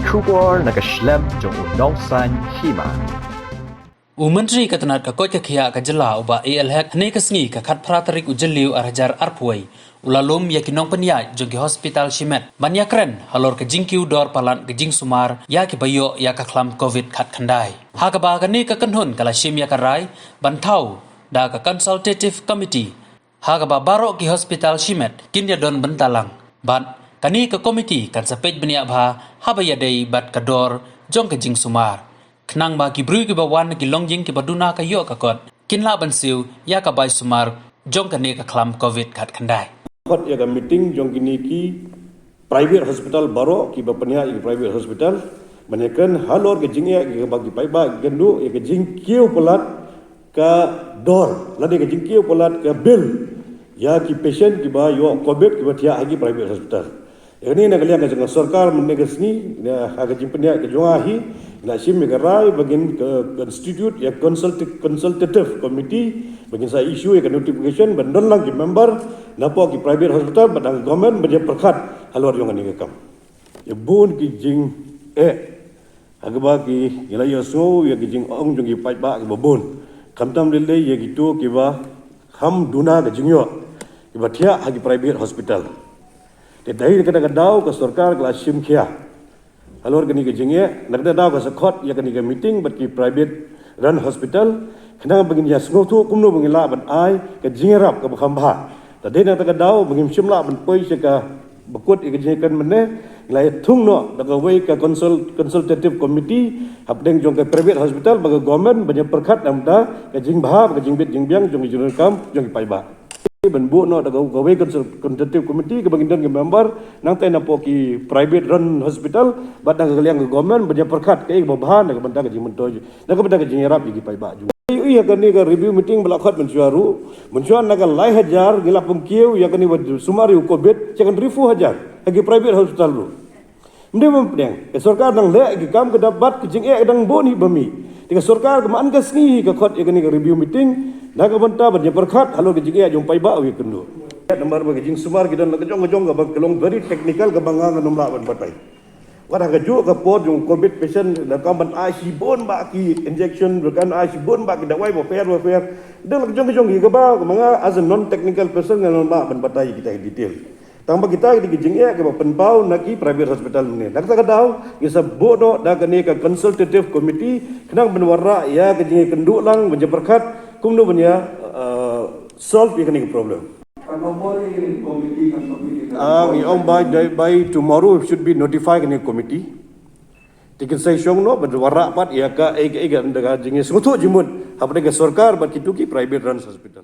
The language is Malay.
Kubor nakaslem jong unongsan hima. Menteri Ketenaga Kakot Kekia Kajela uba ALHEC hane kasngi kakat pratarik ujeliu arhajar arpuai ulalum yakinong penya jongki hospital Shimet banyakren halor kejingkiu dor palan kejing sumar ya kibayo ya kaklam covid kat kandai hakaba kani kakanhun kala shim ya karai bantau da ka consultative committee hakaba baro ki hospital Shimet kinya don bentalang ban kani ka committee kan sapej benia bha habaya dei bat kador jong kejing sumar Kenang bagi beri ke bawan ke longjing ke baduna ke yok kakot. Kinla bansiu ya ka bai sumar jong kene ke klam covid kat kandai. Kot ya ka meeting jong kini ki private hospital baro ki bapania ki private hospital banyakan halor ke jingya ke bagi paiba gendu ya ke jingkiu pelat ke dor lade ke jingkiu pelat ke bill ya ki patient ki ba yo covid ki batia agi private hospital. Ini nak lihat dengan sarkar menegasni, agak jimpnya ke jongahi, nak sim megarai bagian ke institute ya consultative committee bagian saya isu ya notification bandon lagi member napa ki private hospital badang government baje perkat halor yang ni kam. Ya bun ki jing agak bagi ila ya so ya ki jing ong jong ki pai ba ki babun. Kamtam lele ya gitu ki ba ham duna ke jingyo ki batia hagi private hospital. Dari kadang-kadang ke sarkar kelas sim kia, halor kini ke jingye, kadang-kadang ke sekot ya kini ke meeting bagi private run hospital, kadang begini ya sengotu kumno bengila ban ai ke jingye rap ke bakhambah. Tadi kadang-kadang bengim simla ban poi seka bekut ke jingye kan mene, nilai thungno daga wei ke consultative committee hapdeng jong ke private hospital bagi government banyak perkat namda ke jing bah ke jing bit jing biang jong jing kam jong pai ba. Benbuk no daga gawe consultative committee ke bagian ke member nang tai napo ki private run hospital badang ke liang ke government banyak perkat ke babahan ke benda ke jimentoj nak benda ke jingerap gi pai ba ju iya kan ni ke review meeting belakot mencuan nak lai hajar gila pengkiu ya kan ni sumari covid cekan rifu hajar lagi private hospital lu mende mempeng ke sarkar nang le gi kam ke dapat ke jing dang boni bami ke sarkar ke man ke sni ke khot ya kan ni ke review meeting nak benta banyak perkat halo ke jing jong pai ba wi kendu nomor bagi jing sumar kita nak jong ke kelong very technical ke bangang nomla ban patai wada ke ju ke pot jong covid patient da kam ban IC bon ba ki injection bukan IC bon ba ki dawai bo fair dan jong ke ba manga as a non technical person nomla ban patai kita detail tambah kita di jing ke ba penpau naki private hospital ni nak ta kadau isa bodo da ke ni ke consultative committee kenang benwara ya ke jing kendu lang banyak perkat kumno punya solve ini problem. By tomorrow should be notified ini committee. Tikin saya syong no berwarak pat ya ka ega daga jingis ngutu jimun. Apa daga sarkar bat kitu ki private runs hospital.